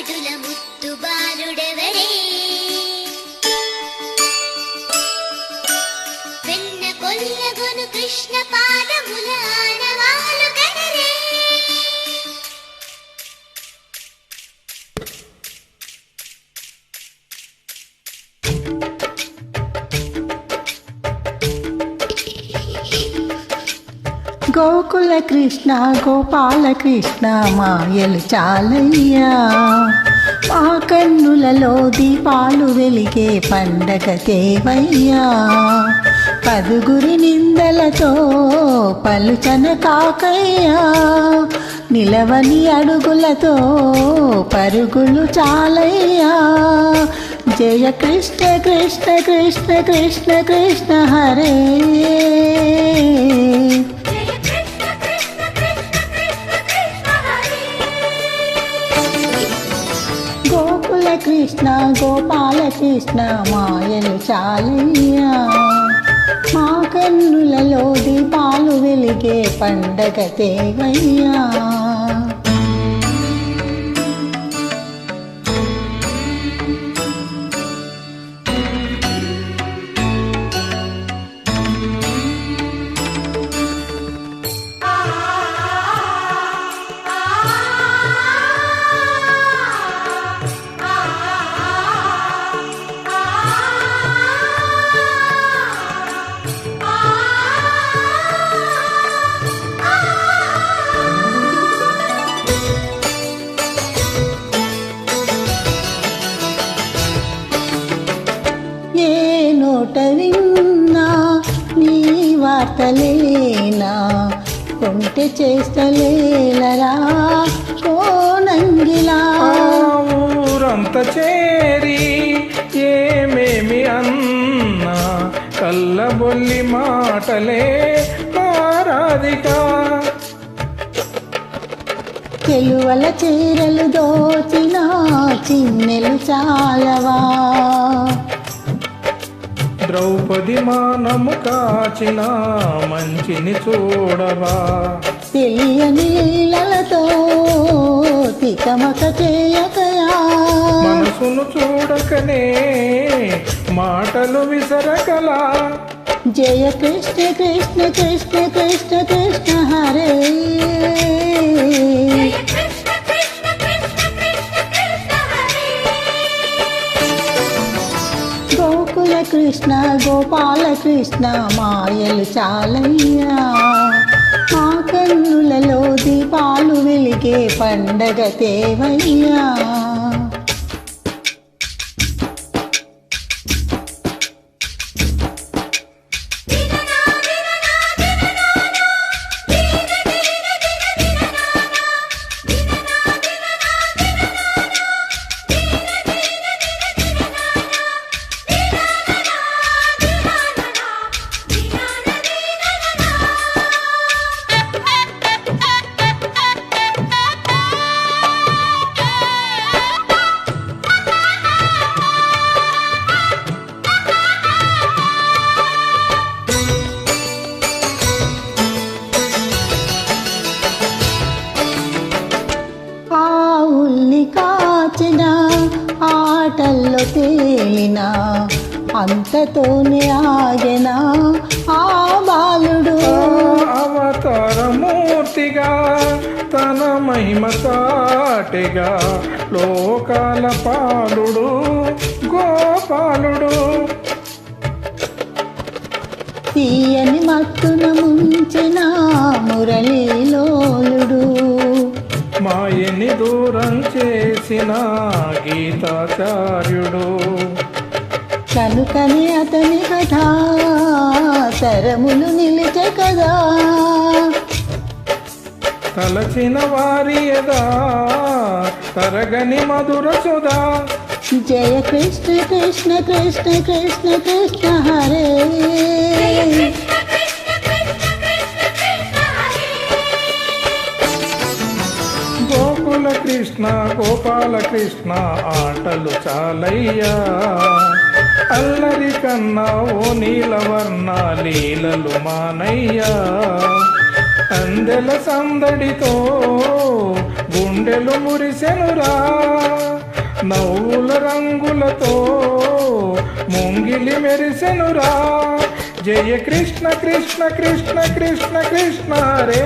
బాలుడుల ముద్దు బాలుడెవరే వెన్న కొల్లగొను కృష్ణ పాదముల ఆనవాలు గనరే గోకుల కృష్ణ గోపాల కృష్ణ మాయలు చాలయ్యా మా కన్నులలో దీపాలు వెలిగే పండగ తేవయ్యా పదుగురి నిందలతో పలుచన కాకయ్యా నిలవని అడుగులతో పరుగులు చాలయ్యా జయ కృష్ణ కృష్ణ కృష్ణ కృష్ణ కృష్ణ హరే గోకుల కృష్ణ గోపాల కృష్ణ మాయలు చాలయ్యా మా కన్నులలో దీపాలు వెలిగే పండగ తేవయ్యా నోట విన్నా నీ వార్తలేనా కొంటె చేస్తలేలరా కోనంగిలా ఊరంత చేరి ఏమేమి అన్నా కల్లబొల్లి మాటలే రాధికా చెలువల చీరలు దోచిన చిన్నెలు చాలవా ద్రౌపది మానము కాచిన మంచిని చూడవా తెలియని లీలలతో తికమక చేయకయా మనసును చూడకనే మాటలు విసరకలా జయ కృష్ణ కృష్ణ కృష్ణ కృష్ణ కృష్ణ హరే గోకుల కృష్ణ గోపాల కృష్ణ మాయలు చాలయ్యా మా కన్నులలో దీపాలు వెలిగే పండగ తేవయ్యా కాచిన ఆటల్లో తేలిన అంతతోనే ఆగెన ఆ బాలుడు అవతారమూర్తిగా తన మహిమ చాటిగా లోకాల పాలుడు గోపాలుడు తీయని మత్తున ముంచిన మురళీలోలుడు మాయని దూరం చేసిన గీతాచార్యుడు కనుకని అతని కథ తరములు నిలిచే కదా తలచిన వారి యదా తరగని మధుర సుధా జయ కృష్ణ కృష్ణ కృష్ణ కృష్ణ కృష్ణ హరే గోకుల కృష్ణ గోపాల కృష్ణ ఆటలు చాలయ్యా అల్లరి కన్నా ఓ నీలవర్ణ లీలలు మానయ్యా సందెల సందడితో గుండెలు మురిసెనురా, నవ్వుల రంగులతో ముంగిలి మెరిసెనురా. జయ కృష్ణ కృష్ణ కృష్ణ కృష్ణ కృష్ణ హరే.